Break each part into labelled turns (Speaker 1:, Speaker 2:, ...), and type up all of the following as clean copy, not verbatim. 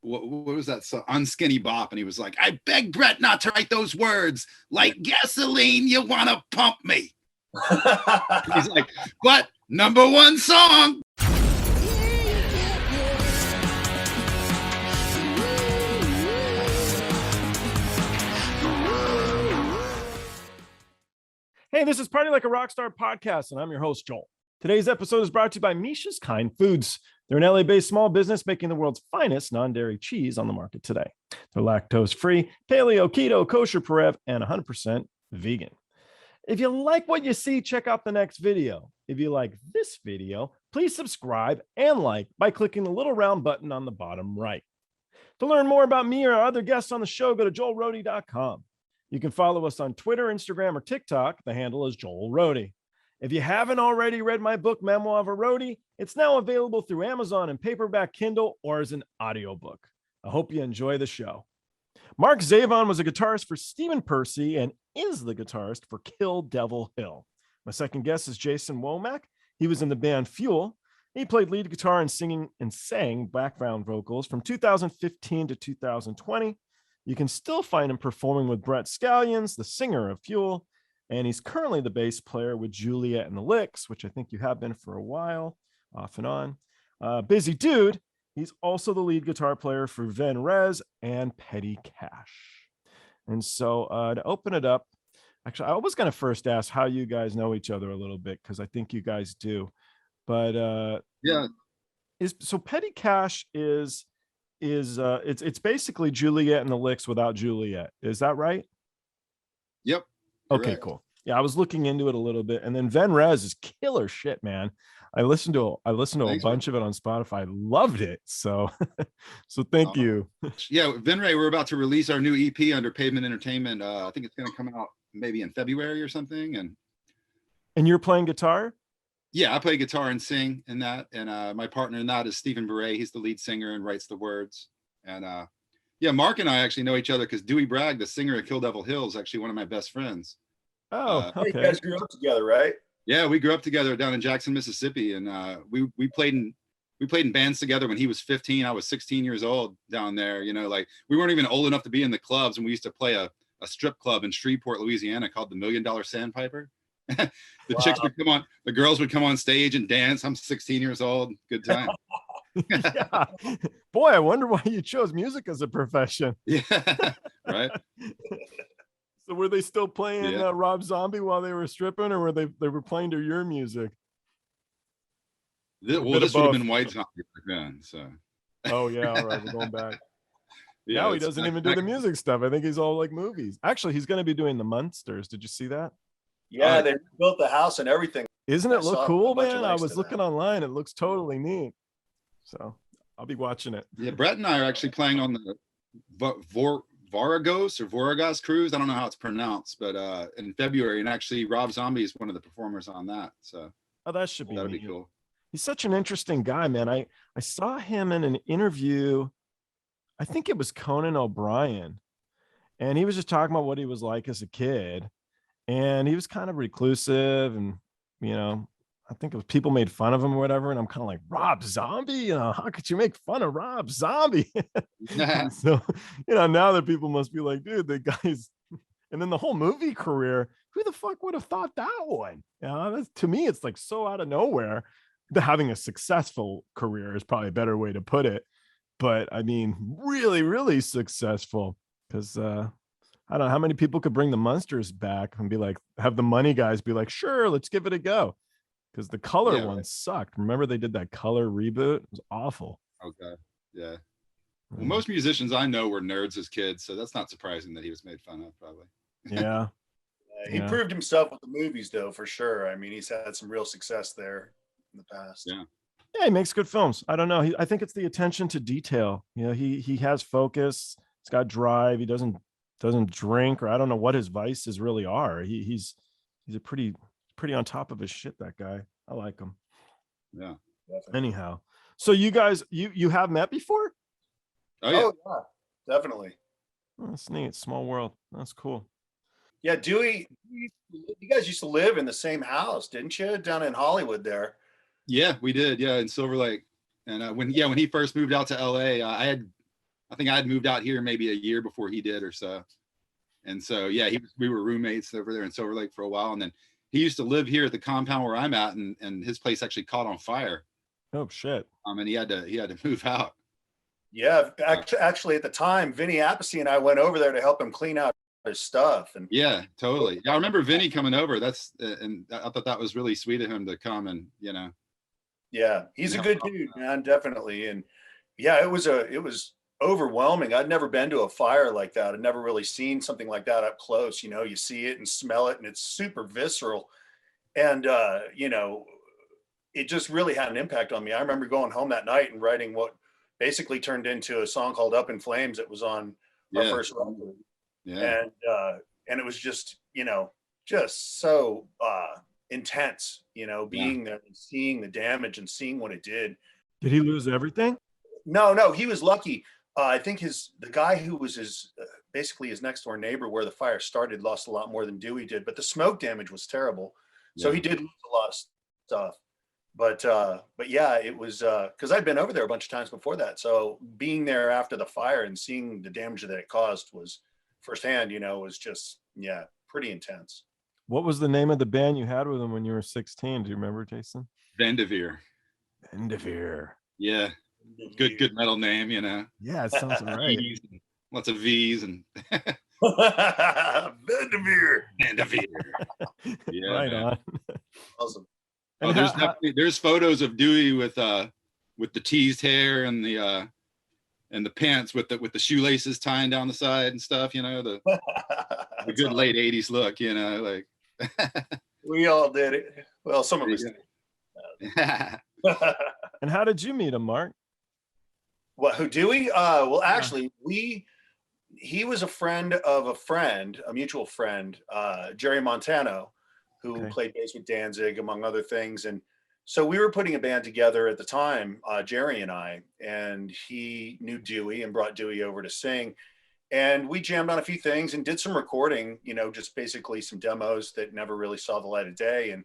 Speaker 1: what was that song? Unskinny Bop, and he was like, I beg Brett not to write those words. Like gasoline, you want to pump me. He's like, but number one song.
Speaker 2: Hey, this is Party Like a Rockstar podcast, and I'm your host, Joel. Today's episode is brought to you by Misha's Kind Foods. They're an LA-based small business making the world's finest non-dairy cheese on the market today. They're lactose-free, paleo, keto, kosher, Parev, and 100% vegan. If you like what you see, check out the next video. If you like this video, please subscribe and like by clicking the little round button on the bottom right. To learn more about me or our other guests on the show, go to joelrody.com. You can follow us on Twitter, Instagram, or TikTok. The handle is Joel Rody. If you haven't already read my book, Memoir of a Roadie, it's now available through Amazon and paperback Kindle or as an audiobook. I hope you enjoy the show. Mark Zavon was a guitarist for Stephen Pearcy and is the guitarist for Kill Devil Hill. My second guest is Jason Womack. He was in the band Fuel. He played lead guitar and sang background vocals from 2015 to 2020. You can still find him performing with Brett Scallions, the singer of Fuel, and he's currently the bass player with Juliette and the Licks, which I think you have been for a while, off and on. Busy dude. He's also the lead guitar player for Venrez and Petty Cash. And so to open it up, actually, I was going to first ask how you guys know each other a little bit, because I think you guys do. But
Speaker 1: yeah,
Speaker 2: so Petty Cash is it's basically Juliette and the Licks without Juliette. Is that right?
Speaker 1: Yep.
Speaker 2: Okay,
Speaker 1: correct.
Speaker 2: Cool. Yeah, I was looking into it a little bit, and then Venrez is killer shit, man. I listened to
Speaker 1: Thanks,
Speaker 2: a bunch of it on Spotify. Loved it. So thank you.
Speaker 1: Yeah, Venrez, we're about to release our new EP under Pavement Entertainment. I think it's going to come out maybe in February or something.
Speaker 2: And you're playing guitar?
Speaker 1: Yeah, I play guitar and sing in that, and my partner in that is Stephen Pearcy. He's the lead singer and writes the words. And yeah, Mark and I actually know each other because Dewey Bragg, the singer of Kill Devil Hill, is actually one of my best friends.
Speaker 2: Oh, okay.
Speaker 3: You guys grew up together, right?
Speaker 1: Yeah, we grew up together down in Jackson, Mississippi, and we played in bands together when he was 15. I was 16 years old down there. You know, like we weren't even old enough to be in the clubs, and we used to play a strip club in Shreveport, Louisiana, called the $1 Million Sandpiper. Chicks would come on, the girls would come on stage and dance. I'm 16 years old. Good time.
Speaker 2: Yeah. Boy, I wonder why you chose music as a profession.
Speaker 1: Yeah, right.
Speaker 2: So were they still playing Rob Zombie while they were stripping, or were they were playing to your music?
Speaker 1: This would have been White Zombie back then. So.
Speaker 2: Oh yeah, all right, we're going back.
Speaker 1: Yeah,
Speaker 2: now he doesn't even do the music stuff. I think he's all like movies. Actually, he's going to be doing the Munsters. Did you see that?
Speaker 3: Yeah, they built the house and everything.
Speaker 2: Isn't it look cool, man? I was looking online. It looks totally neat. So I'll be watching it.
Speaker 1: Yeah, Brett and I are actually playing on the Voragos Cruise. I don't know how it's pronounced, but in February, and actually Rob Zombie is one of the performers on that. So
Speaker 2: that should be
Speaker 1: that'd be cool.
Speaker 2: He's such an interesting guy, man. I saw him in an interview. I think it was Conan O'Brien, and he was just talking about what he was like as a kid. And he was kind of reclusive, and you know, I think it was people made fun of him or whatever. And I'm kind of like, Rob Zombie, you know, how could you make fun of Rob Zombie? So, you know, now that people must be like, dude, the guy's, and then the whole movie career, who the fuck would have thought that one? You know, to me, it's like so out of nowhere. Having a successful career is probably a better way to put it. But I mean, really, really successful, because I don't know how many people could bring the Munsters back and be like, have the money guys be like, sure, let's give it a go. Because the Color one sucked. Remember they did that Color reboot? It was awful.
Speaker 1: Okay. Yeah. Well, most musicians I know were nerds as kids, so that's not surprising that he was made fun of, probably.
Speaker 2: Yeah.
Speaker 3: He proved himself with the movies, though, for sure. I mean, he's had some real success there in the past.
Speaker 1: Yeah.
Speaker 2: Yeah, he makes good films. I don't know. I think it's the attention to detail. You know, he has focus. He's got drive. He doesn't drink, or I don't know what his vices really are. He's a pretty on top of his shit, that guy. I like him.
Speaker 1: Yeah.
Speaker 3: Definitely.
Speaker 2: Anyhow, so you guys you have met before?
Speaker 1: Oh yeah,
Speaker 3: definitely.
Speaker 2: Oh, that's neat. Small world. That's cool.
Speaker 3: Yeah, Dewey, you guys used to live in the same house, didn't you, down in Hollywood there?
Speaker 1: Yeah, we did. Yeah, in Silver Lake. And when he first moved out to LA, I I think I had moved out here maybe a year before he did or so. And so, yeah, we were roommates over there in Silver Lake for a while. And then he used to live here at the compound where I'm at, and his place actually caught on fire.
Speaker 2: Oh shit.
Speaker 1: And he had to move out.
Speaker 3: Yeah, actually at the time, Vinny Appice and I went over there to help him clean out his stuff. And
Speaker 1: yeah, totally. Yeah, I remember Vinny coming over. And I thought that was really sweet of him to come and,
Speaker 3: yeah, he's a good dude, man, definitely. And yeah, it was overwhelming. I'd never been to a fire like that. I'd never really seen something like that up close. You see it and smell it, and it's super visceral. And it just really had an impact on me. I remember going home that night and writing what basically turned into a song called Up in Flames. It was on our first record.
Speaker 1: Yeah.
Speaker 3: And it was just, just so intense, being there and seeing the damage and seeing what it did.
Speaker 2: Did he lose everything?
Speaker 3: No, he was lucky. I think the guy who was basically his next door neighbor where the fire started lost a lot more than Dewey did, but the smoke damage was terrible. So he did lose a lot of stuff. But yeah, it was because I'd been over there a bunch of times before that. So being there after the fire and seeing the damage that it caused was firsthand, was just, yeah, pretty intense.
Speaker 2: What was the name of the band you had with him when you were 16? Do you remember, Jason?
Speaker 1: Vendevere.
Speaker 2: Yeah.
Speaker 1: Good metal name,
Speaker 2: Yeah, it sounds right.
Speaker 1: Lots of V's and
Speaker 3: Vendevere.
Speaker 1: Yeah,
Speaker 2: right
Speaker 1: man.
Speaker 2: on.
Speaker 3: Awesome.
Speaker 1: There's photos of Dewey with the teased hair and the pants with the shoelaces tying down the side and stuff, the good late 80s look, like
Speaker 3: we all did it. Well, some of us did.
Speaker 2: And how did you meet him, Mark?
Speaker 3: Who, Dewey? Well, actually, he was a friend of a mutual friend, Jerry Montano, who played bass with Danzig, among other things. And so we were putting a band together at the time, Jerry and I, and he knew Dewey and brought Dewey over to sing. And we jammed on a few things and did some recording, just basically some demos that never really saw the light of day. And,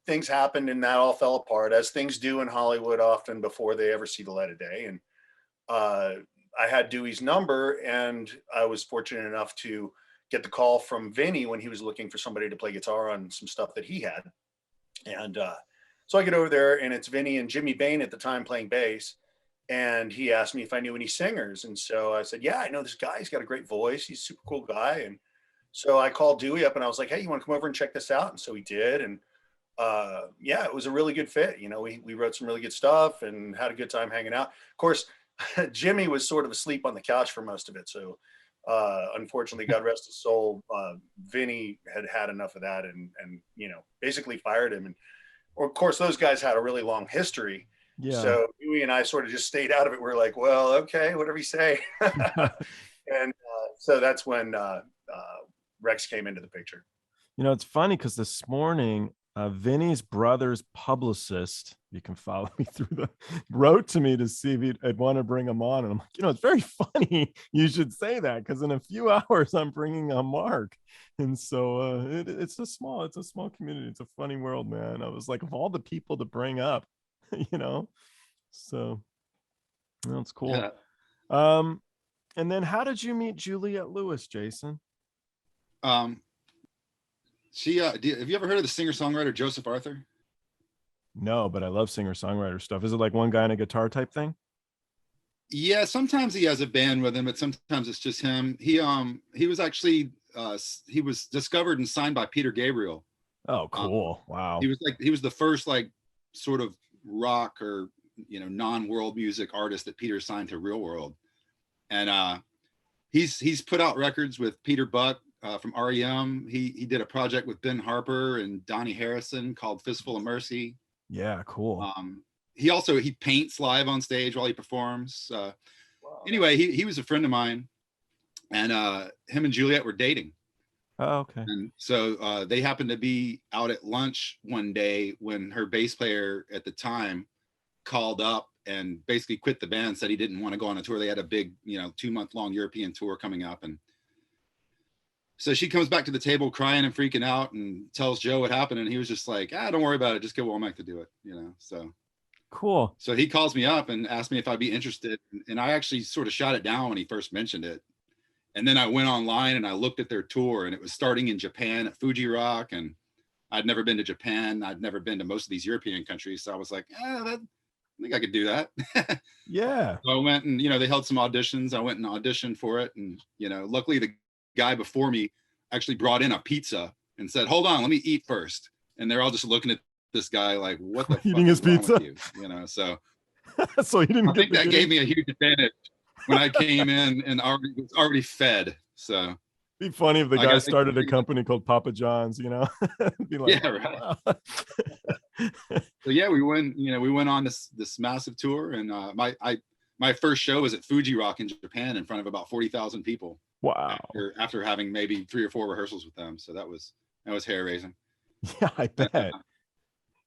Speaker 3: things happened and that all fell apart, as things do in Hollywood often before they ever see the light of day. And I had Dewey's number, and I was fortunate enough to get the call from Vinny when he was looking for somebody to play guitar on some stuff that he had. And so I get over there, and it's Vinny and Jimmy Bain at the time playing bass. And he asked me if I knew any singers. And so I said, yeah, I know this guy. He's got a great voice. He's a super cool guy. And so I called Dewey up and I was like, hey, you want to come over and check this out? And so he did. And yeah, it was a really good fit. We wrote some really good stuff and had a good time hanging out. Of course, Jimmy was sort of asleep on the couch for most of it. So unfortunately, God rest his soul, Vinny had enough of that and basically fired him. And of course, those guys had a really long history. Yeah. So Dewey and I sort of just stayed out of it. We're like, well, okay, whatever you say. And so that's when Rex came into the picture.
Speaker 2: It's funny because this morning, Vinny's brother's publicist, you can follow me through wrote to me to see if I'd want to bring him on. And I'm like, it's very funny. You should say that because in a few hours I'm bringing on Mark. And so it's a small community. It's a funny world, man. I was like, of all the people to bring up, so that's cool. Yeah. And then how did you meet Juliette Lewis, Jason?
Speaker 1: She have you ever heard of the singer-songwriter Joseph Arthur?
Speaker 2: No, but I love singer-songwriter stuff. Is it like one guy and a guitar type thing?
Speaker 1: Yeah, sometimes he has a band with him, but sometimes it's just him. He was actually he was discovered and signed by Peter Gabriel.
Speaker 2: Oh, cool. Wow.
Speaker 1: He was the first sort of rock or non-world music artist that Peter signed to Real World. And he's put out records with Peter Buck from REM. He did a project with Ben Harper and Donnie Harrison called Fistful of Mercy.
Speaker 2: Yeah, cool.
Speaker 1: He paints live on stage while he performs. Wow. Anyway, he was a friend of mine, and him and Juliette were dating.
Speaker 2: Oh, okay.
Speaker 1: And so they happened to be out at lunch one day when her bass player at the time called up and basically quit the band, said he didn't want to go on a tour. They had a big, 2-month-long European tour coming up. And so she comes back to the table crying and freaking out and tells Joe what happened. And he was just like, don't worry about it. Just get Womack to do it, So
Speaker 2: Cool.
Speaker 1: So he calls me up and asked me if I'd be interested. And I actually sort of shot it down when he first mentioned it. And then I went online and I looked at their tour, and it was starting in Japan at Fuji Rock. And I'd never been to Japan. I'd never been to most of these European countries. So I was like, I think I could do that.
Speaker 2: Yeah.
Speaker 1: So I went and, they held some auditions. I went and auditioned for it. And, luckily the guy before me actually brought in a pizza and said, hold on, let me eat first. And they're all just looking at this guy like, what the
Speaker 2: Eating
Speaker 1: fuck
Speaker 2: his
Speaker 1: is wrong
Speaker 2: pizza?
Speaker 1: with you? So
Speaker 2: So he didn't
Speaker 1: I think that gave me a huge advantage when I came in and was already fed. So
Speaker 2: be funny if the
Speaker 1: I
Speaker 2: guy
Speaker 1: got-
Speaker 2: started a company called Papa John's, Be like,
Speaker 1: Yeah, right.
Speaker 2: wow.
Speaker 1: So yeah, we went on this massive tour, and my first show was at Fuji Rock in Japan in front of about 40,000 people.
Speaker 2: Wow.
Speaker 1: After having maybe 3 or 4 rehearsals with them. So that was hair raising.
Speaker 2: Yeah, I bet.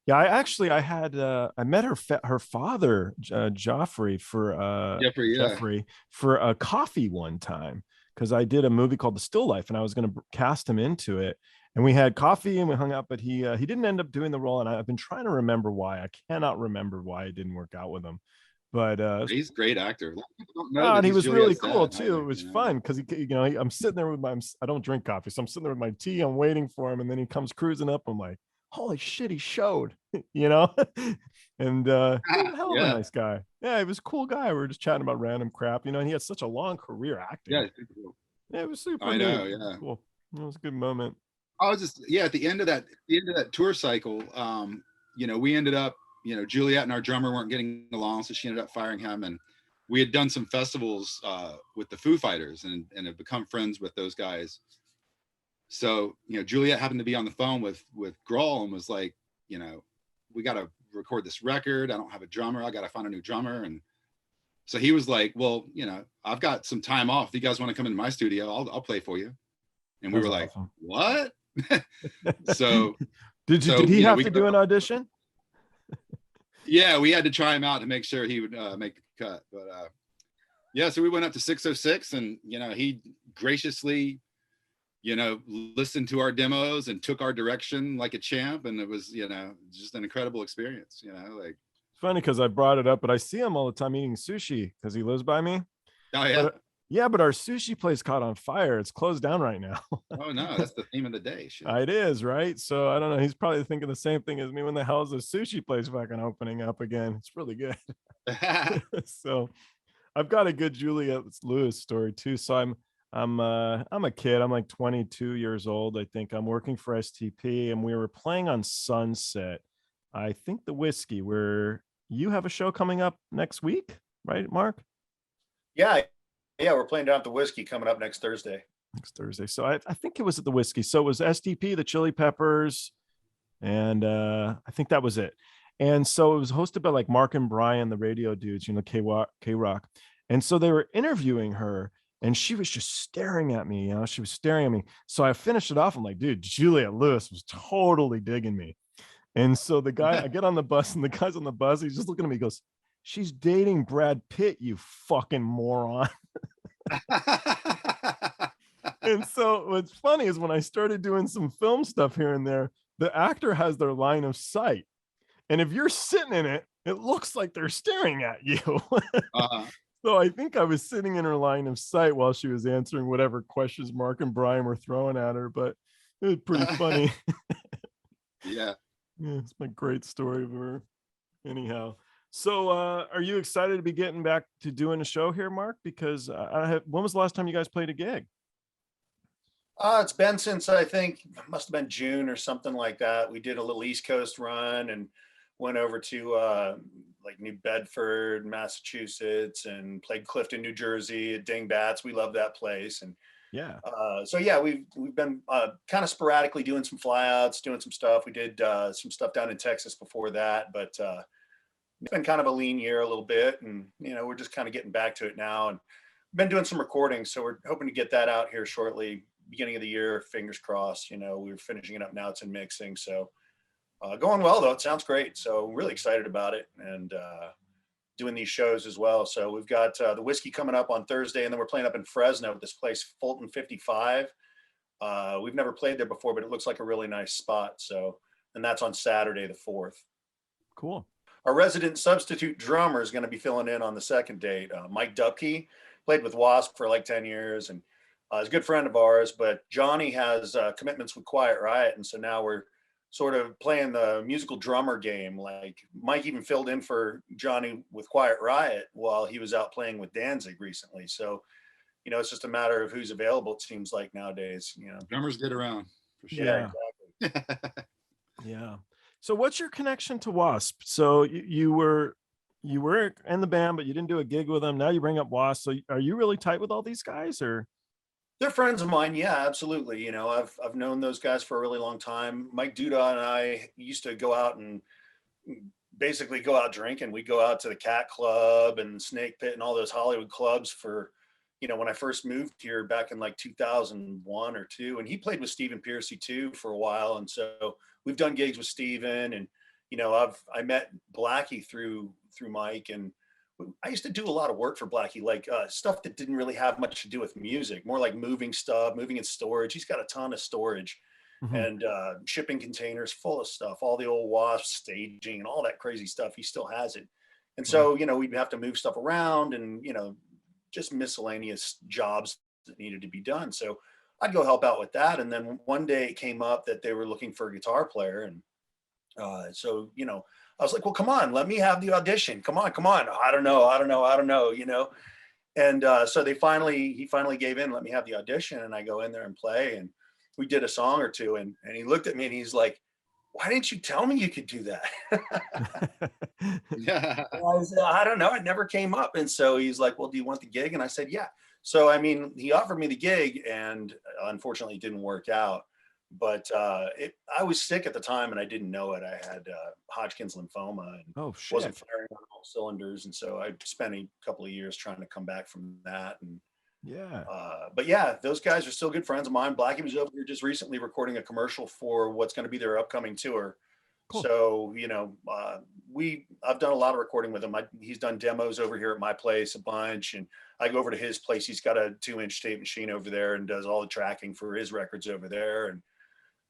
Speaker 2: Yeah, I met her father, Joffrey, Jeffrey, for a coffee one time, because I did a movie called The Still Life, and I was going to cast him into it. And we had coffee and we hung out, but he didn't end up doing the role. And I've been trying to remember why. I cannot remember why it didn't work out with him. But
Speaker 1: he's a great actor.
Speaker 2: And he was really cool too.
Speaker 1: Either,
Speaker 2: it was fun because I'm sitting there with I don't drink coffee, so I'm sitting there with my tea. I'm waiting for him, and then he comes cruising up. I'm like, holy shit, he showed, and he was a hell of a nice guy. Yeah, he was a cool guy. We were just chatting about random crap, and he had such a long career acting.
Speaker 1: Yeah, cool.
Speaker 2: Yeah, it was super.
Speaker 1: I know. Yeah,
Speaker 2: cool. It was a good moment.
Speaker 1: I was just at the end of that tour cycle. We ended up. Juliette and our drummer weren't getting along, so she ended up firing him. And we had done some festivals with the Foo Fighters and have become friends with those guys. So, Juliette happened to be on the phone with Grohl and was like, we got to record this record. I don't have a drummer. I got to find a new drummer. And so he was like, well, I've got some time off. If you guys want to come into my studio, I'll play for you. And we were like, what? So
Speaker 2: did he have to do an audition?
Speaker 1: Yeah, we had to try him out to make sure he would make the cut. But so we went up to 606, and he graciously listened to our demos and took our direction like a champ, and it was just an incredible experience. Like,
Speaker 2: it's funny because I brought it up, but I see him all the time eating sushi because he lives by me.
Speaker 1: Oh yeah.
Speaker 2: But our sushi place caught on fire. It's closed down right now.
Speaker 1: Oh no, that's the theme of the day. Shit.
Speaker 2: It is, right? So I don't know. He's probably thinking the same thing as me. When the hell is the sushi place fucking opening up again? It's really good. So I've got a good Juliette Lewis story too. So I'm a kid. I'm like 22 years old. I think I'm working for STP, and we were playing on Sunset. I think the Whiskey, where you have a show coming up next week, right, Mark?
Speaker 3: Yeah, we're playing down at the Whiskey coming up next Thursday.
Speaker 2: So I think it was at the Whiskey. So it was STP, the Chili Peppers, and I think that was it. And so it was hosted by like Mark and Brian, the radio dudes, K-Rock. And so they were interviewing her, and she was just staring at me. She was staring at me. So I finished it off. I'm like, dude, Juliette Lewis was totally digging me. And so the guy, I get on the bus, and the guy's on the bus. He's just looking at me. He goes, she's dating Brad Pitt, you fucking moron. And so what's funny is when I started doing some film stuff here and there, the actor has their line of sight. And if you're sitting in it, it looks like they're staring at you. So I think I was sitting in her line of sight while she was answering whatever questions Mark and Brian were throwing at her, but it was pretty funny.
Speaker 1: Yeah.
Speaker 2: It's my great story of her. Anyhow. So are you excited to be getting back to doing a show here, Mark? Because when was the last time you guys played a gig?
Speaker 3: It's been since, I think, it must have been June or something like that. We did a little East Coast run and went over to like New Bedford, Massachusetts, and played Clifton, New Jersey at Dingbats. We love that place. And we've been kind of sporadically doing some flyouts, doing some stuff. We did some stuff down in Texas before that, but it's been kind of a lean year a little bit, and we're just kind of getting back to it now, and been doing some recording, so we're hoping to get that out here shortly, beginning of the year, fingers crossed. We're finishing it up now, it's in mixing, so going well though. It sounds great, so really excited about it, and doing these shows as well. So we've got the Whiskey coming up on Thursday, and then we're playing up in Fresno at this place, Fulton 55. We've never played there before, but it looks like a really nice spot. So, and that's on Saturday the 4th.
Speaker 2: Cool.
Speaker 3: our resident substitute drummer is going to be filling in on the second date. Mike Dupke played with W.A.S.P for like 10 years and is a good friend of ours, but Johnny has commitments with Quiet Riot. And so now we're sort of playing the musical drummer game. Like Mike even filled in for Johnny with Quiet Riot while he was out playing with Danzig recently. So, you know, it's just a matter of who's available, it seems like nowadays, you know.
Speaker 1: Drummers get around for sure.
Speaker 3: Yeah,
Speaker 2: exactly. Yeah. So what's your connection to W.A.S.P? So you were in the band, but you didn't do a gig with them. Now you bring up W.A.S.P. So are you really tight with all these guys, or?
Speaker 3: They're friends of mine. Yeah, absolutely. You know, I've known those guys for a really long time. Mike Duda and I used to go out and basically go out drinking. We'd go out to the Cat Club and Snake Pit and all those Hollywood clubs for, you know, when I first moved here back in like 2001 or 2. And he played with Stephen Pearcy too for a while. And so we've done gigs with Stephen, and, you know, I met Blackie through Mike, and I used to do a lot of work for Blackie, like stuff that didn't really have much to do with music, more like moving stuff, moving in storage. He's got a ton of storage and shipping containers full of stuff, all the old W.A.S.P staging and all that crazy stuff. He still has it. And so, you know, we'd have to move stuff around and, you know, just miscellaneous jobs that needed to be done. So I'd go help out with that. And then one day it came up that they were looking for a guitar player. And so, you know, I was like, well, come on, let me have the audition. Come on. I don't know, you know? And so he finally gave in, let me have the audition. And I go in there and play, and we did a song or two. And he looked at me and he's like, why didn't you tell me you could do that?
Speaker 1: Yeah.
Speaker 3: I said, I don't know. It never came up. And so he's like, well, do you want the gig? And I said, yeah. So, I mean, he offered me the gig, and unfortunately it didn't work out. But I was sick at the time and I didn't know it. I had Hodgkin's lymphoma and wasn't firing on all cylinders. And so I spent a couple of years trying to come back from that. And but yeah, those guys are still good friends of mine. Blackie was over here just recently recording a commercial for what's going to be their upcoming tour. Cool. So, you know, I've done a lot of recording with him. He's done demos over here at my place a bunch, and I go over to his place. He's got a 2-inch tape machine over there and does all the tracking for his records over there. And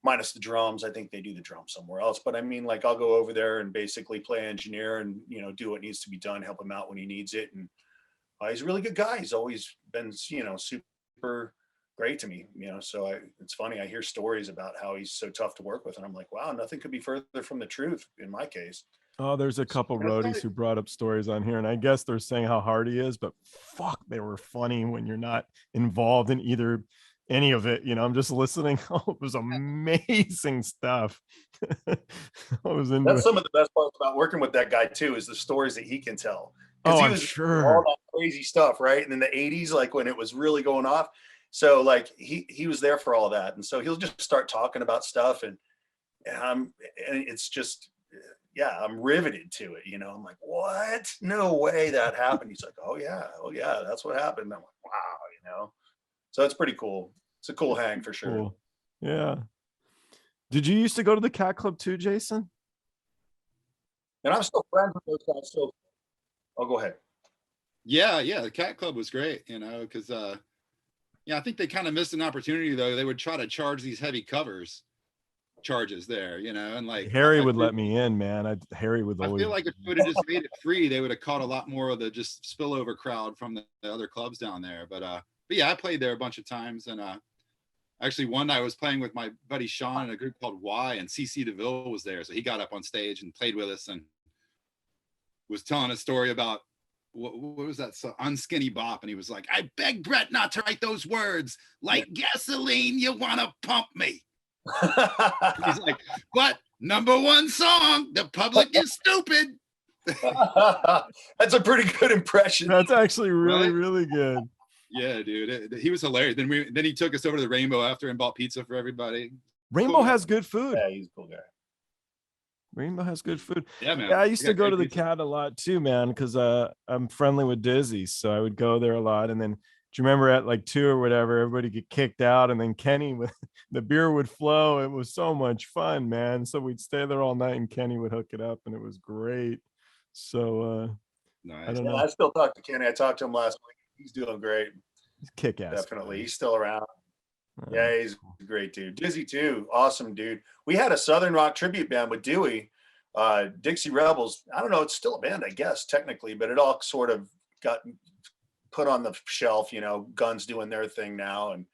Speaker 3: minus the drums, I think they do the drums somewhere else. But I mean, like, I'll go over there and basically play engineer and, you know, do what needs to be done, help him out when he needs it. And he's a really good guy. He's always been, you know, super great to me, you know. So it's funny, I hear stories about how he's so tough to work with, and I'm like, wow, nothing could be further from the truth in my case.
Speaker 2: Oh, there's a couple roadies who brought up stories on here, and I guess they're saying how hard he is, but fuck, they were funny when you're not involved in any of it. You know, I'm just listening. Oh, it was amazing stuff. That's
Speaker 3: some of the best parts about working with that guy too, is the stories that he can tell.
Speaker 2: Oh,
Speaker 3: I'm sure. All that crazy stuff, right? And in the 80s, like when it was really going off. So like he was there for all that. And so he'll just start talking about stuff, and it's just, yeah, I'm riveted to it. You know, I'm like, what? No way that happened. He's like, oh yeah, that's what happened. I'm like, wow, you know. So it's pretty cool. It's a cool hang for sure.
Speaker 2: Cool. Yeah. Did you used to go to the Cat Club too, Jason?
Speaker 3: And I'm still friends with those guys. So I'll go ahead.
Speaker 1: Yeah. The Cat Club was great, you know, because I think they kind of missed an opportunity though. They would try to charge these heavy charges there, you know, and like
Speaker 2: Harry would let me in, man. Harry would always.
Speaker 1: I feel like if we would have just made it free, they would have caught a lot more of the just spillover crowd from the other clubs down there. But yeah, I played there a bunch of times, and actually one night I was playing with my buddy Sean in a group called Y, and CC Deville was there, so he got up on stage and played with us and was telling a story about what was that song? Unskinny Bop, and he was like, I beg Brett not to write those words, like gasoline, you want to pump me. He's like, what? Number one song, the public is stupid.
Speaker 3: That's a pretty good impression.
Speaker 2: That's actually really good.
Speaker 1: Yeah, dude, he was hilarious. Then he took us over to the Rainbow after and bought pizza for everybody.
Speaker 2: Rainbow has good food.
Speaker 3: Yeah, he's a cool guy.
Speaker 2: Rainbow has good food.
Speaker 1: Yeah, man.
Speaker 2: Yeah, I used to go to the Cat a lot too, man, because I'm friendly with Dizzy, so I would go there a lot. And then, do you remember at like 2 or whatever, everybody get kicked out, and then Kenny with the beer would flow. It was so much fun, man. So we'd stay there all night, and Kenny would hook it up, and it was great. So
Speaker 1: nice.
Speaker 2: I don't know.
Speaker 3: I still talk to Kenny. I talked to him last week. He's doing great.
Speaker 2: He's kick ass.
Speaker 3: Definitely. He's still around. Yeah, he's a great dude. Dizzy too. Awesome dude. We had a Southern rock tribute band with Dewey Dixie Rebels, I don't know, it's still a band, I guess, technically, but it all sort of got put on the shelf, you know, Guns doing their thing now and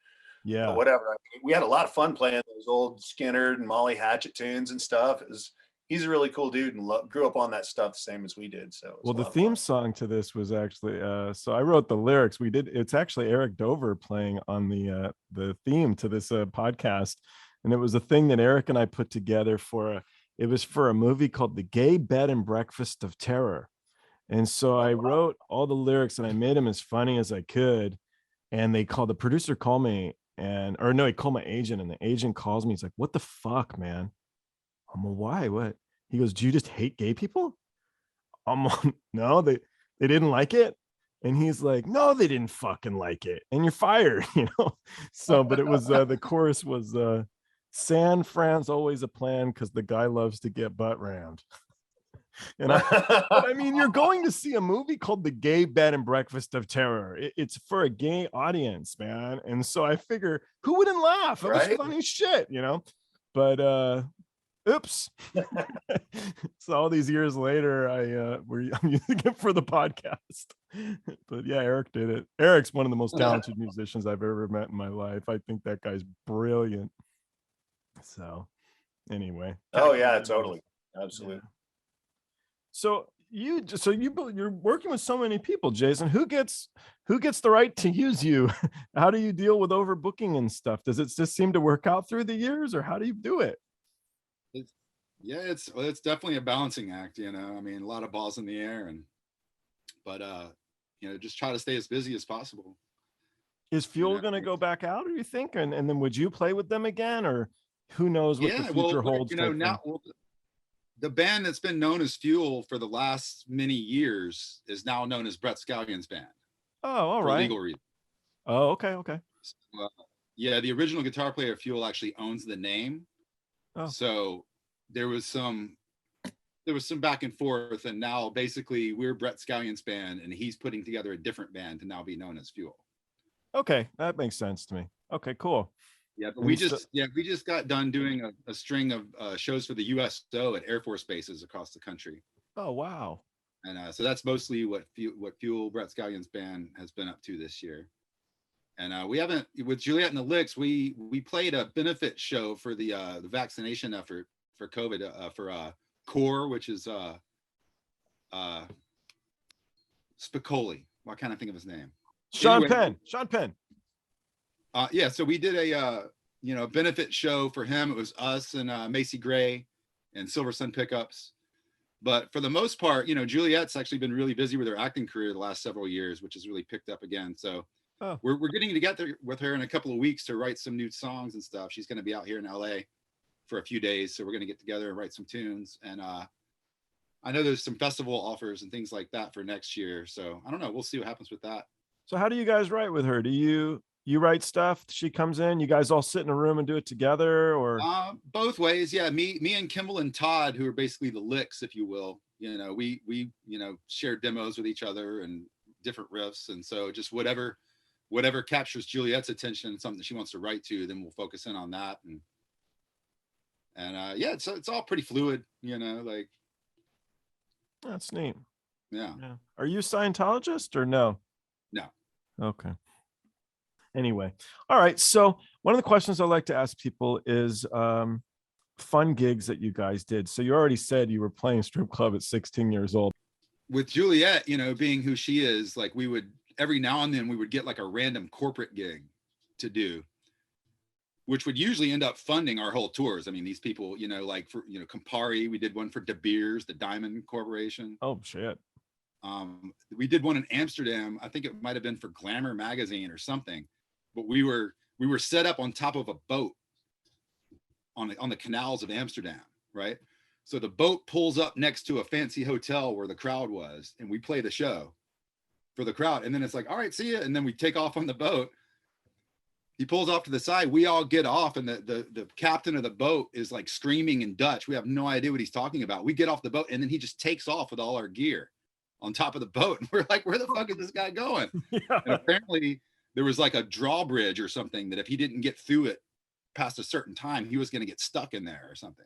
Speaker 3: whatever. I mean, we had a lot of fun playing those old Skinner and Molly Hatchet tunes and stuff. He's a really cool dude and grew up on that stuff the same as we did. So
Speaker 2: well, the theme song to this was actually so I wrote the lyrics. It's actually Eric Dover playing on the theme to this podcast, and it was a thing that Eric and I put together it was for a movie called The Gay Bed and Breakfast of Terror. And so I wrote all the lyrics and I made them as funny as I could. And the producer called me he called my agent, and the agent calls me. He's like, "What the fuck, man?" I'm like, "Why? What?" He goes, "Do you just hate gay people?" I'm like, "No, they didn't like it." And he's like, "No, they didn't fucking like it. And you're fired," you know? So, but it was, the chorus was, San Fran's always a plan because the guy loves to get butt rammed. And but I mean, you're going to see a movie called The Gay Bed and Breakfast of Terror. It's for a gay audience, man. And so I figure, who wouldn't laugh? It was funny shit, you know? But oops. So all these years later, I'm using it for the podcast. But yeah, Eric did it. Eric's one of the most talented musicians I've ever met in my life. I think that guy's brilliant. So anyway.
Speaker 3: Oh yeah, totally. Absolutely.
Speaker 2: Yeah. So you're working with so many people, Jason. Who gets the right to use you? How do you deal with overbooking and stuff? Does it just seem to work out through the years, or how do you do it?
Speaker 1: It's definitely a balancing act, you know. I mean, a lot of balls in the air, but you know, just try to stay as busy as possible.
Speaker 2: Is Fuel going to go back out, or you think, and then would you play with them again, or who knows what the future holds?
Speaker 1: You know, now the band that's been known as Fuel for the last many years is now known as Brett Scallions Band.
Speaker 2: Oh, all right.
Speaker 1: For legal reasons.
Speaker 2: Oh, okay.
Speaker 1: So, yeah, the original guitar player of Fuel actually owns the name. Oh. So there was some back and forth, and now basically we're Brett Scallions Band, and he's putting together a different band to now be known as Fuel.
Speaker 2: Okay, that makes sense to me. Okay, cool.
Speaker 1: Yeah, but we just got done doing a string of shows for the USO at Air Force bases across the country.
Speaker 2: Oh wow!
Speaker 1: And so that's mostly what Fuel Brett Scallions Band has been up to this year. And we haven't, with Juliette and the Licks, we played a benefit show for the vaccination effort for COVID for CORE, which is Spicoli. Why can't I think of his name?
Speaker 2: Sean Penn.
Speaker 1: Yeah, so we did a benefit show for him. It was us and Macy Gray and Silver Sun Pickups. But for the most part, you know, Juliette's actually been really busy with her acting career the last several years, which has really picked up again. So we're getting together with her in a couple of weeks to write some new songs and stuff. She's going to be out here in LA for a few days, so we're going to get together and write some tunes. And I know there's some festival offers and things like that for next year. So I don't know. We'll see what happens with that.
Speaker 2: So how do you guys write with her? Do you write stuff? She comes in, you guys all sit in a room and do it together, or?
Speaker 1: Both ways. Yeah. Me and Kimball and Todd, who are basically the Licks, if you will, you know, we share demos with each other and different riffs. And so just whatever captures Juliette's attention, something she wants to write to, then we'll focus in on that. And yeah, it's all pretty fluid, you know, like.
Speaker 2: That's neat.
Speaker 1: Yeah.
Speaker 2: Are you a Scientologist or no?
Speaker 1: No.
Speaker 2: Okay. Anyway. All right. So one of the questions I like to ask people is fun gigs that you guys did. So you already said you were playing strip club at 16 years old.
Speaker 1: With Juliette, you know, being who she is, like we would, every now and then we would get like a random corporate gig to do, which would usually end up funding our whole tours. I mean, these people, you know, like for, you know, Campari, we did one for De Beers, the Diamond Corporation.
Speaker 2: Oh, shit.
Speaker 1: We did one in Amsterdam. I think it might've been for Glamour magazine or something, but we were set up on top of a boat on the canals of Amsterdam, right? So the boat pulls up next to a fancy hotel where the crowd was, and we play the show for the crowd. And then it's like, all right, see ya. And then we take off on the boat. He pulls off to the side. We all get off, and the captain of the boat is like screaming in Dutch. We have no idea what he's talking about. We get off the boat, and then he just takes off with all our gear on top of the boat. And we're like, where the fuck is this guy going? Yeah. And apparently there was like a drawbridge or something that if he didn't get through it past a certain time, he was going to get stuck in there or something.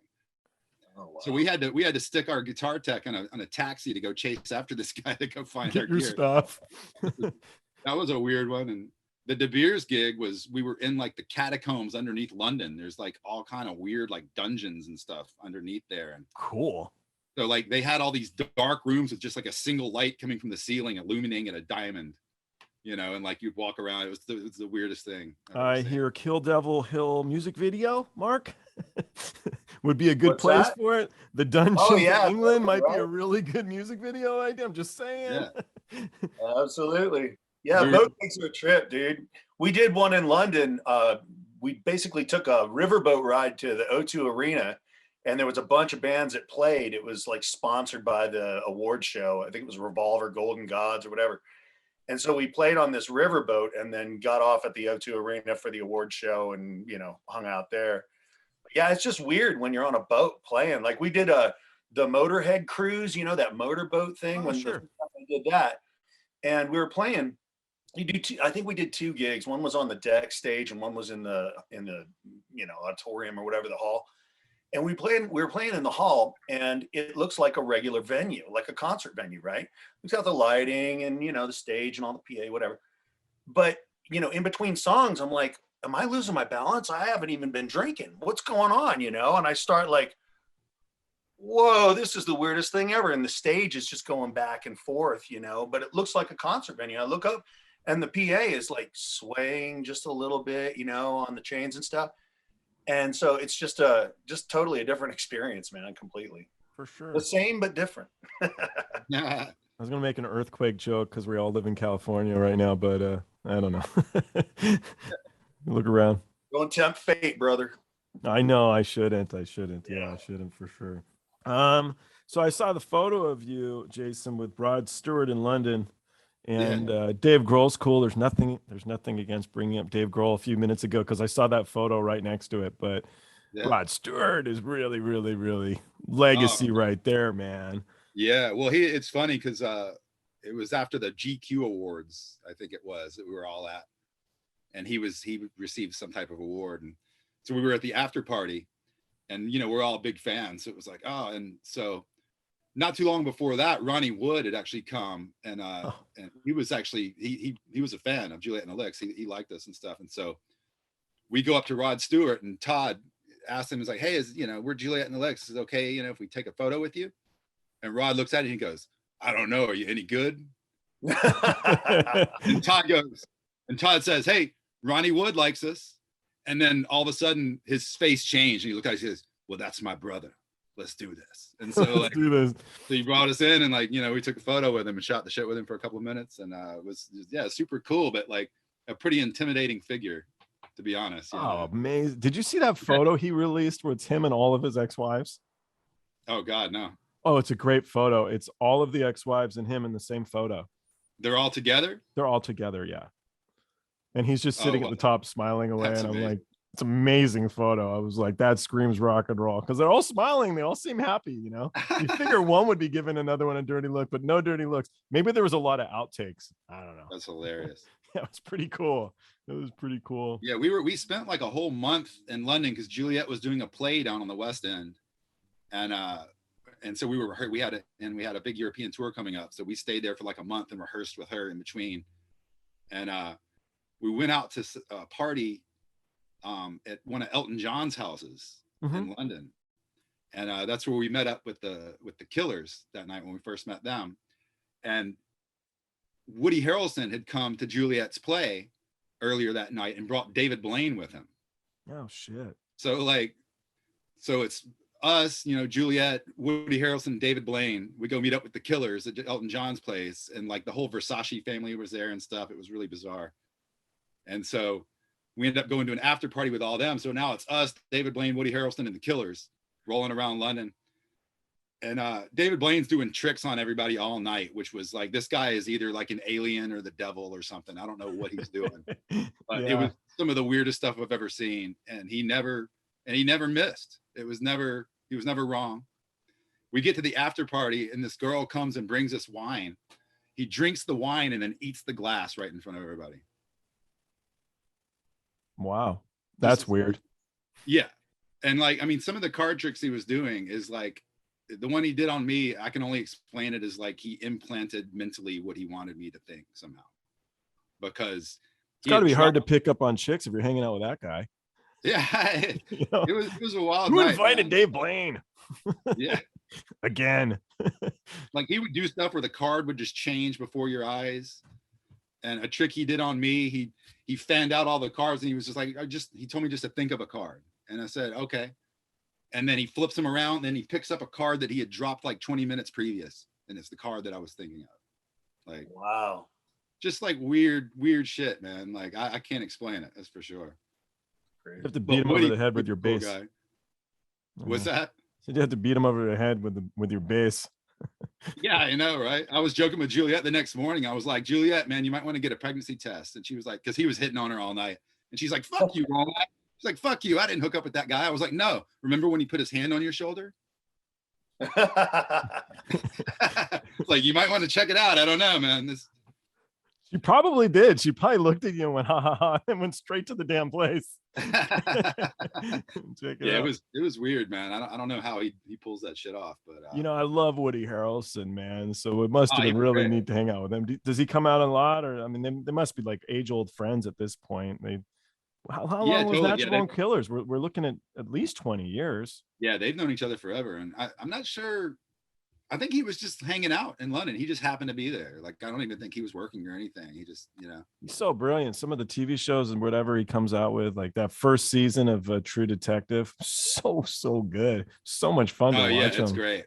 Speaker 3: Oh, wow.
Speaker 1: So we had to stick our guitar tech on a taxi to go chase after this guy to go find our
Speaker 2: Get your
Speaker 1: gear.
Speaker 2: stuff.
Speaker 1: That was a weird one. And the De Beers gig was, we were in like the catacombs underneath London. There's like all kind of weird like dungeons and stuff underneath there. And
Speaker 2: cool.
Speaker 1: so like they had all these dark rooms with just like a single light coming from the ceiling, illuminating a diamond, you know, and like you'd walk around. It was the weirdest thing.
Speaker 2: I hear Kill Devil Hill music video, Mark. Would be a good
Speaker 3: What's
Speaker 2: place
Speaker 3: that?
Speaker 2: for it. The Dungeons
Speaker 3: Oh, yeah,
Speaker 2: in England might be
Speaker 3: right.
Speaker 2: a really good music video idea. I'm just saying.
Speaker 1: Yeah.
Speaker 3: Absolutely. Yeah,
Speaker 1: We were-
Speaker 3: boat gigs are a trip, dude. We did one in London. We basically took a riverboat ride to the O2 Arena, and there was a bunch of bands that played. It was like sponsored by the award show. I think it was Revolver, Golden Gods, or whatever. And so we played on this riverboat and then got off at the O2 Arena for the award show and, you know, hung out there. Yeah, it's just weird when you're on a boat playing. Like we did the Motorhead Cruise, you know, that motorboat thing.
Speaker 2: Oh, sure.
Speaker 3: We did that, and we were playing. I think we did 2 gigs. One was on the deck stage, and one was in the you know, auditorium or whatever, the hall. And we were playing in the hall, and it looks like a regular venue, like a concert venue, right? It's got the lighting and, you know, the stage and all the PA, whatever. But, you know, in between songs, I'm like, am I losing my balance? I haven't even been drinking. What's going on, you know? And I start like, whoa, this is the weirdest thing ever. And the stage is just going back and forth, you know, but it looks like a concert venue. I look up and the PA is like swaying just a little bit, you know, on the chains and stuff. And so it's just totally a different experience, man, completely.
Speaker 2: For sure.
Speaker 3: The same, but different.
Speaker 1: Yeah.
Speaker 2: I was going to make an earthquake joke because we all live in California right now, but I don't know. Look around.
Speaker 3: Don't tempt fate, brother.
Speaker 2: I know I shouldn't. Yeah, I shouldn't for sure. So I saw the photo of you, Jason, with Rod Stewart in London, and Dave Grohl's cool. There's nothing against bringing up Dave Grohl a few minutes ago because I saw that photo right next to it. But Rod Stewart is really, really, really legacy right there, man.
Speaker 1: Yeah, well, it's funny because it was after the GQ Awards, I think it was, that we were all at, and he received some type of award, and so we were at the after party, and you know we're all big fans, so it was like, oh, and so not too long before that, Ronnie Wood had actually come, and and he was actually he was a fan of Juliette and Alex. He liked us and stuff, and so we go up to Rod Stewart, and Todd asked him, he's like, hey, we're Juliette and Alex, is it okay, you know, if we take a photo with you? And Rod looks at it and he goes, I don't know, are you any good? And Todd says, hey, Ronnie Wood likes us. And then all of a sudden his face changed and he looked at us and he says, well, that's my brother. Let's do this. And so like, so he brought us in and like, you know, we took a photo with him and shot the shit with him for a couple of minutes. And it was super cool, but like a pretty intimidating figure, to be honest.
Speaker 2: Oh, amazing. Did you see that photo he released where it's him and all of his ex-wives?
Speaker 1: Oh God, no.
Speaker 2: Oh, it's a great photo. It's all of the ex-wives and him in the same photo.
Speaker 1: They're all together?
Speaker 2: They're all together, yeah. And he's just sitting at the top smiling away. And I'm like, it's an amazing photo. I was like, that screams rock and roll. Because they're all smiling. They all seem happy, you know? You figure one would be giving another one a dirty look, but no dirty looks. Maybe there was a lot of outtakes. I don't know.
Speaker 1: That's hilarious.
Speaker 2: Yeah, it was pretty cool. It was pretty cool.
Speaker 1: Yeah, we spent like a whole month in London because Juliette was doing a play down on the West End. And so we had a big European tour coming up. So we stayed there for like a month and rehearsed with her in between. And we went out to a party at one of Elton John's houses in London. And that's where we met up with the Killers that night when we first met them. And Woody Harrelson had come to Juliette's play earlier that night and brought David Blaine with him.
Speaker 2: Oh shit.
Speaker 1: So it's us, you know, Juliette, Woody Harrelson, David Blaine. We go meet up with the Killers at Elton John's place, and like the whole Versace family was there and stuff. It was really bizarre. And so we ended up going to an after party with all them. So now it's us, David Blaine, Woody Harrelson, and the Killers rolling around London. And David Blaine's doing tricks on everybody all night, which was like, this guy is either like an alien or the devil or something. I don't know what he's doing, but it was some of the weirdest stuff I've ever seen. And he never missed. He was never wrong. We get to the after party and this girl comes and brings us wine. He drinks the wine and then eats the glass right in front of everybody.
Speaker 2: Wow. That's weird.
Speaker 1: Yeah. And like, I mean, some of the card tricks he was doing is like, the one he did on me, I can only explain it as like he implanted mentally what he wanted me to think somehow. Because
Speaker 2: it's got to be hard to pick up on chicks if you're hanging out with that guy.
Speaker 1: Yeah,
Speaker 2: You know?
Speaker 1: it was a wild
Speaker 2: Who
Speaker 1: night.
Speaker 2: invited
Speaker 1: Man.
Speaker 2: Dave Blaine?
Speaker 1: Yeah.
Speaker 2: Again.
Speaker 1: Like he would do stuff where the card would just change before your eyes. And a trick he did on me, he fanned out all the cards and he was just like, he told me just to think of a card. And I said, okay. And then he flips them around, and then he picks up a card that he had dropped like 20 minutes previous. And it's the card that I was thinking of. Like,
Speaker 3: wow.
Speaker 2: Just
Speaker 1: like weird shit, man. Like I can't explain it, that's for sure.
Speaker 2: You have to beat him over the head with your bass.
Speaker 1: Guy. What's that?
Speaker 2: So you have to beat him over the head with your bass.
Speaker 1: Yeah, I know, right? I was joking with Juliette the next morning. I was like, Juliette, man, you might want to get a pregnancy test. And she was like, because he was hitting on her all night. And she's like, fuck you, Ronnie. She's like, fuck you. I didn't hook up with that guy. I was like, no. Remember when he put his hand on your shoulder? Like, you might want to check it out. I don't know, man.
Speaker 2: She probably did. She probably looked at you and went, ha ha ha, and went straight to the damn place.
Speaker 1: It was weird, man. I don't know how he pulls that shit off, but
Speaker 2: you know, I love Woody Harrelson, man. So it must have been really neat to hang out with him. Does he come out a lot, or I mean, they must be like age-old friends at this point. How long was Natural Born Killers? We're looking at least 20 years.
Speaker 1: Yeah, they've known each other forever, and I'm not sure. I think he was just hanging out in London. He just happened to be there. Like, I don't even think he was working or anything. He just, He's
Speaker 2: so brilliant. Some of the TV shows and whatever he comes out with, like that first season of True Detective, so good. So much fun to watch. Oh, yeah,
Speaker 1: it's great.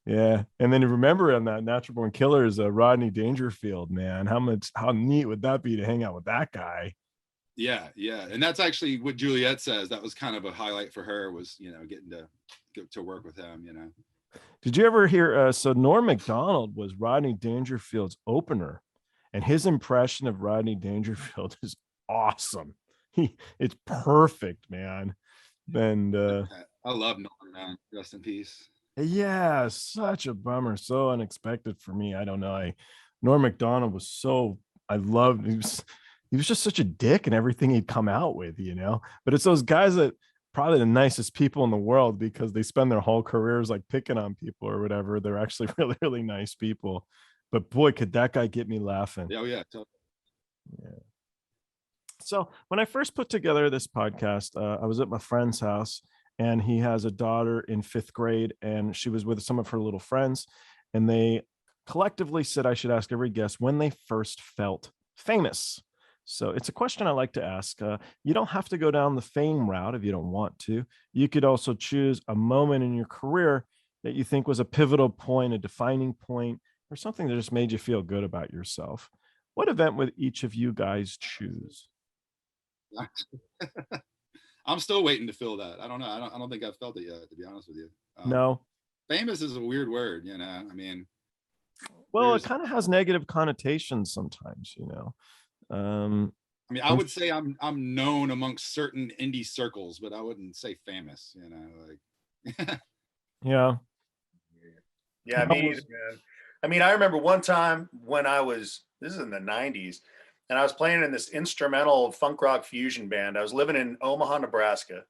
Speaker 2: Yeah. And then remember on that Natural Born Killers, Rodney Dangerfield, man. How neat would that be to hang out with that guy?
Speaker 1: Yeah. And that's actually what Juliette says. That was kind of a highlight for her, was, getting to work with him,
Speaker 2: Did you ever hear? So Norm Macdonald was Rodney Dangerfield's opener, and his impression of Rodney Dangerfield is awesome. It's perfect, man. And
Speaker 1: I love Norm, man. Rest in peace.
Speaker 2: Yeah, such a bummer. So unexpected for me. I don't know. Norm Macdonald was so. I loved. He was just such a dick in everything he'd come out with, But it's those guys that. Probably the nicest people in the world, because they spend their whole careers like picking on people or whatever. They're actually really, really nice people. But boy, could that guy get me laughing.
Speaker 1: Oh, yeah.
Speaker 2: Yeah. So when I first put together this podcast, I was at my friend's house, and he has a daughter in 5th grade, and she was with some of her little friends. And they collectively said I should ask every guest when they first felt famous. So it's a question I like to ask. You don't have to go down the fame route if you don't want to. You could also choose a moment in your career that you think was a pivotal point, a defining point, or something that just made you feel good about yourself. What event would each of you guys choose?
Speaker 1: I'm still waiting to feel that. I don't know. I don't think I've felt it yet, to be honest with you.
Speaker 2: No.
Speaker 1: Famous is a weird word, I mean.
Speaker 2: Well, it kind of has negative connotations sometimes,
Speaker 1: I mean, I would say I'm known amongst certain indie circles, but I wouldn't say famous, like.
Speaker 2: Yeah.
Speaker 3: Yeah, me either, man. I mean, I remember one time when this is in the 90s, and I was playing in this instrumental funk rock fusion band. I was living in Omaha, Nebraska,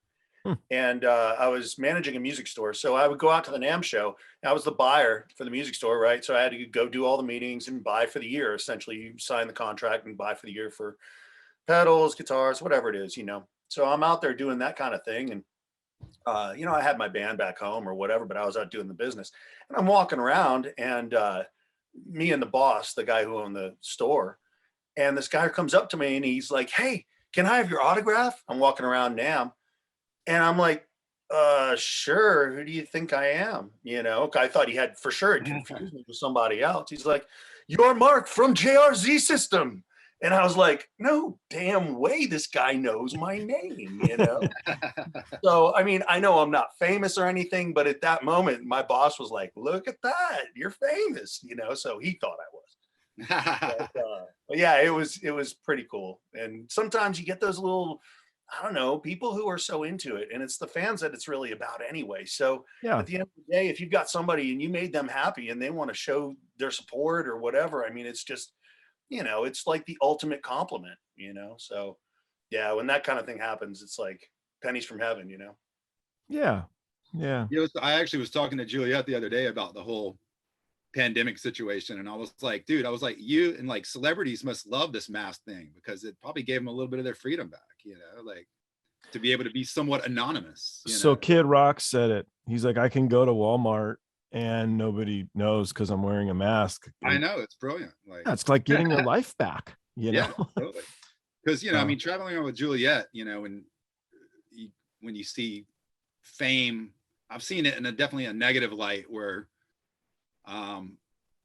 Speaker 3: and I was managing a music store. So I would go out to the NAMM show. I was the buyer for the music store, right? So I had to go do all the meetings and buy for the year. Essentially, you sign the contract and buy for the year for pedals, guitars, whatever it is, So I'm out there doing that kind of thing. And, I had my band back home or whatever, but I was out doing the business. And I'm walking around, and me and the boss, the guy who owned the store, and this guy comes up to me and he's like, "Hey, can I have your autograph?" I'm walking around NAMM. And I'm like, sure. Who do you think I am? I thought he had for sure confused me with somebody else. He's like, "You're Mark from JRZ System." And I was like, no damn way this guy knows my name, So, I mean, I know I'm not famous or anything, but at that moment, my boss was like, "Look at that. You're famous," so he thought I was. But yeah, it was pretty cool. And sometimes you get those little, I don't know, people who are so into it, and it's the fans that it's really about anyway. So
Speaker 2: yeah,
Speaker 3: at the end of the day, if you've got somebody and you made them happy and they want to show their support or whatever, I mean, it's just, it's like the ultimate compliment, So yeah, when that kind of thing happens, it's like pennies from heaven,
Speaker 2: Yeah. Yeah.
Speaker 1: You know, I actually was talking to Juliette the other day about the whole pandemic situation, and I was like, dude, I was like, you and like celebrities must love this mask thing because it probably gave them a little bit of their freedom back, you know, like to be able to be somewhat anonymous, you
Speaker 2: So
Speaker 1: know.
Speaker 2: Kid Rock said it. He's like, I can go to Walmart and nobody knows because I'm wearing a mask.
Speaker 1: I
Speaker 2: And
Speaker 1: know, it's brilliant. Like,
Speaker 2: it's like getting their life back, you
Speaker 1: yeah,
Speaker 2: know?
Speaker 1: totally. Because, you know, I mean, traveling around with Juliette, you know, when you see fame, I've seen it in definitely a negative light where,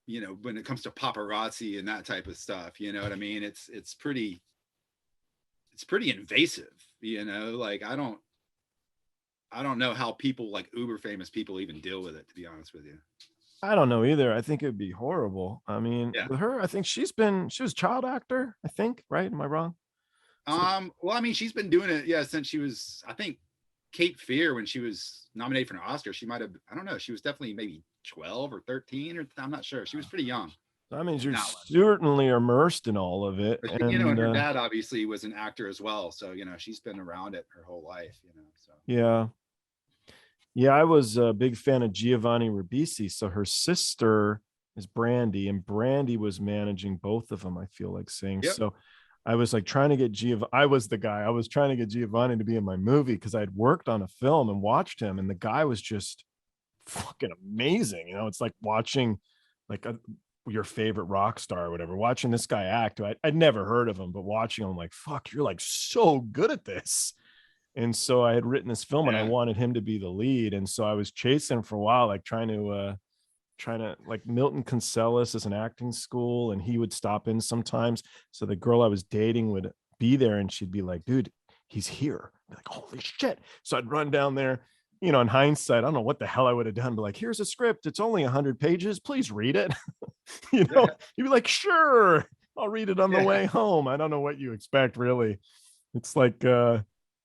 Speaker 1: you know, when it comes to paparazzi and that type of stuff, you know what I mean? It's pretty invasive, you know, like I don't know how people like uber famous people even deal with it, to be honest with you.
Speaker 2: I don't know either. I think it'd be horrible. I mean,
Speaker 1: Yeah.
Speaker 2: with her, I think she was a child actor, I think, right? Am I wrong?
Speaker 1: Well, I mean, she's been doing it, yeah, since she was, I think, Cape Fear, when she was nominated for an Oscar, she might have, I don't know, she was definitely maybe 12 or 13, or I'm not sure. She was pretty young.
Speaker 2: I mean, you're certainly immersed in all of it.
Speaker 1: But you know, and her dad obviously was an actor as well. So, you know, she's been around it her whole life, you know, so.
Speaker 2: Yeah. Yeah, I was a big fan of Giovanni Ribisi. So her sister is Brandy, and Brandy was managing both of them, I feel like saying.
Speaker 1: Yep.
Speaker 2: So I was like trying to get I was the guy. I was trying to get Giovanni to be in my movie because I'd worked on a film and watched him, and the guy was just fucking amazing. You know, it's like watching like your favorite rock star or whatever, watching this guy act. I'd never heard of him, but watching him, like, fuck, you're like so good at this. And so I had written this film and I wanted him to be the lead. And so I was chasing him for a while, like trying to like Milton Consellis is an acting school, and he would stop in sometimes. So the girl I was dating would be there and she'd be like, dude, he's here. I'd be like, holy shit. So I'd run down there, you know, in hindsight, I don't know what the hell I would have done, but like, here's a script. It's only 100 pages. Please read it. You know, you'd be like, sure, I'll read it on the way home. I don't know what you expect, really. It's like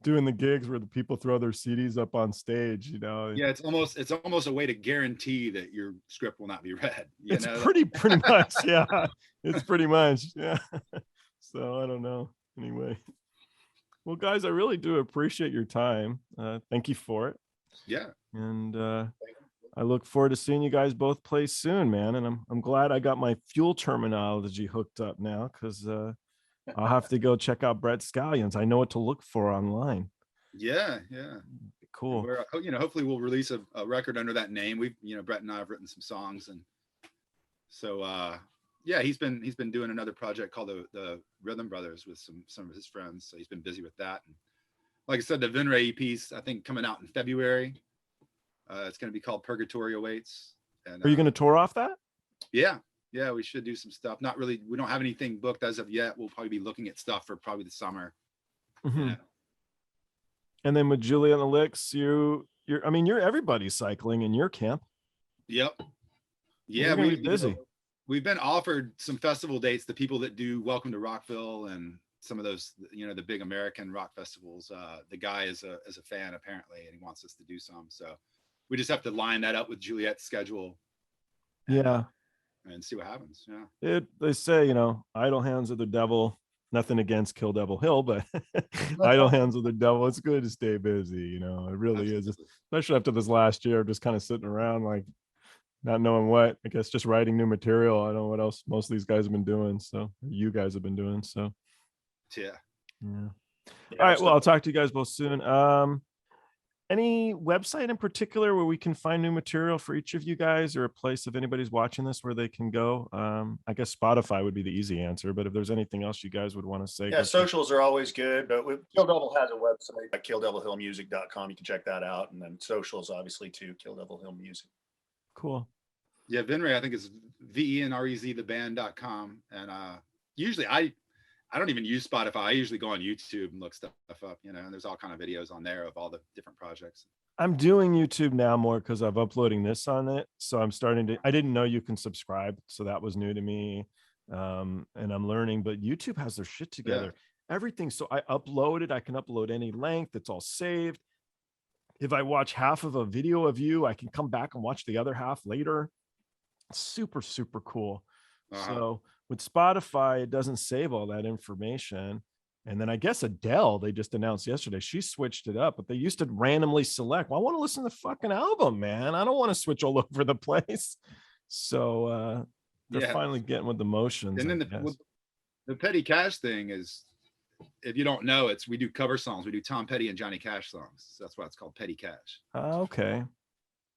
Speaker 2: doing the gigs where the people throw their CDs up on stage, you know.
Speaker 1: Yeah, it's almost a way to guarantee that your script will not be read.
Speaker 2: It's pretty much, yeah. It's pretty much, yeah. So I don't know. Anyway. Well, guys, I really do appreciate your time. Thank you for it.
Speaker 1: Yeah.
Speaker 2: And I look forward to seeing you guys both play soon, man. And I'm glad I got my fuel terminology hooked up now, because I'll have to go check out Brett Scallions. I know what to look for online.
Speaker 1: Yeah.
Speaker 2: Cool.
Speaker 1: You know, hopefully we'll release a record under that name. We've, you know, Brett and I have written some songs, and so yeah, he's been doing another project called the Rhythm Brothers with some of his friends. So he's been busy with that. And like I said, the Venrez piece, I think, coming out in February. It's going to be called Purgatory Awaits. And
Speaker 2: are you going to tour off that?
Speaker 1: Yeah, we should do some stuff. Not really, we don't have anything booked as of yet. We'll probably be looking at stuff for probably the summer.
Speaker 2: Mm-hmm.
Speaker 1: You know?
Speaker 2: And then with Julia and the Licks, you're everybody's cycling in your camp.
Speaker 1: Yep. Yeah,
Speaker 2: we're busy.
Speaker 1: We've been offered some festival dates. The people that do Welcome to Rockville and some of those, you know, the big American rock festivals. The guy is a fan apparently, and he wants us to do some. So we just have to line that up with Juliette's schedule. And see what happens. Yeah.
Speaker 2: They say, you know, idle hands of the devil. Nothing against Kill Devil Hill, but idle hands of the devil. It's good to stay busy, you know. It really is, especially after this last year, just kind of sitting around like not knowing what. I guess just writing new material. I don't know what else most of these guys have been doing. So you guys have been doing. So
Speaker 1: yeah.
Speaker 2: All right. Well, I'll talk to you guys both soon. Any website in particular where we can find new material for each of you guys, or a place if anybody's watching this where they can go? I guess Spotify would be the easy answer, but if there's anything else you guys would want to say.
Speaker 3: Yeah, socials are always good, but Kill Devil has a website at killdevilhillmusic.com. You can check that out. And then socials, obviously, too, Kill Devil Hill Music.
Speaker 2: Cool.
Speaker 1: Yeah, Venrez, I think it's venreztheband.com. And usually I don't even use Spotify. I usually go on YouTube and look stuff up, you know, and there's all kind of videos on there of all the different projects.
Speaker 2: I'm doing YouTube now more because I'm uploading this on it. So I'm starting to, I didn't know you can subscribe. So that was new to me. And I'm learning, but YouTube has their shit together. Everything. So I upload it. I can upload any length. It's all saved. If I watch half of a video of you, I can come back and watch the other half later. Super, super cool. So with Spotify, it doesn't save all that information. And then I guess Adele, they just announced yesterday, she switched it up, but they used to randomly select. Well, I want to listen to the fucking album, man. I don't want to switch all over the place. So they're finally getting with the motions.
Speaker 1: And then the Petty Cash thing is, if you don't know, we do cover songs. We do Tom Petty and Johnny Cash songs. So that's why it's called Petty Cash.
Speaker 2: Okay.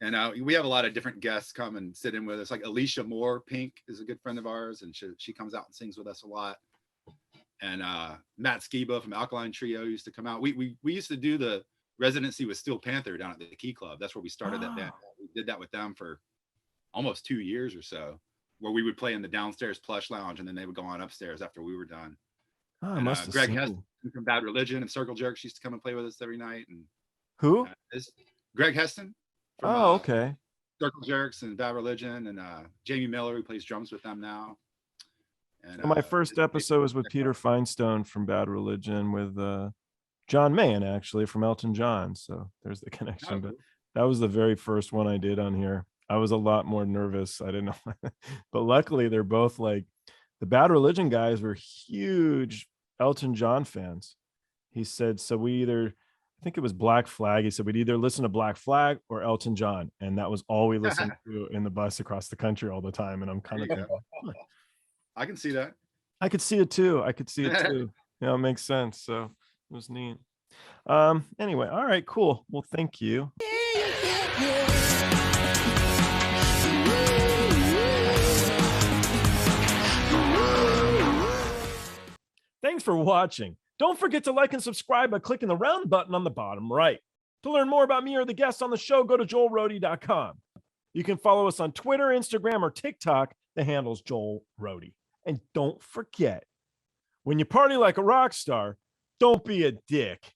Speaker 1: And we have a lot of different guests come and sit in with us. Like Alicia Moore, Pink, is a good friend of ours, and she comes out and sings with us a lot. And Matt Skiba from Alkaline Trio used to come out. We used to do the residency with Steel Panther down at the Key Club. That's where we started that band. We did that with them for almost 2 years or so, where we would play in the downstairs plush lounge, and then they would go on upstairs after we were done. Greg Heston from Bad Religion and Circle Jerks used to come and play with us every night. And
Speaker 2: who?
Speaker 1: Greg Heston. From,
Speaker 2: okay.
Speaker 1: Circle Jerks and Bad Religion, and Jamie Miller, who plays drums with them now. And
Speaker 2: my first episode was with Peter Feinstone from Bad Religion, with John Mayen, actually, from Elton John. So there's the connection. But that was the very first one I did on here. I was a lot more nervous. I didn't know. But luckily, they're both like, the Bad Religion guys were huge Elton John fans. He said, so I think it was Black Flag. He said we'd either listen to Black Flag or Elton John. And that was all we listened to in the bus across the country all the time. And I'm kind of thinking,
Speaker 1: I can see that.
Speaker 2: I could see it too. Yeah, it makes sense. So it was neat. Anyway, all right, cool. Well, thank you. Thanks for watching. Don't forget to like and subscribe by clicking the round button on the bottom right. To learn more about me or the guests on the show, go to joelrody.com. You can follow us on Twitter, Instagram, or TikTok. The handle's Joel Rody. And don't forget, when you party like a rock star, don't be a dick.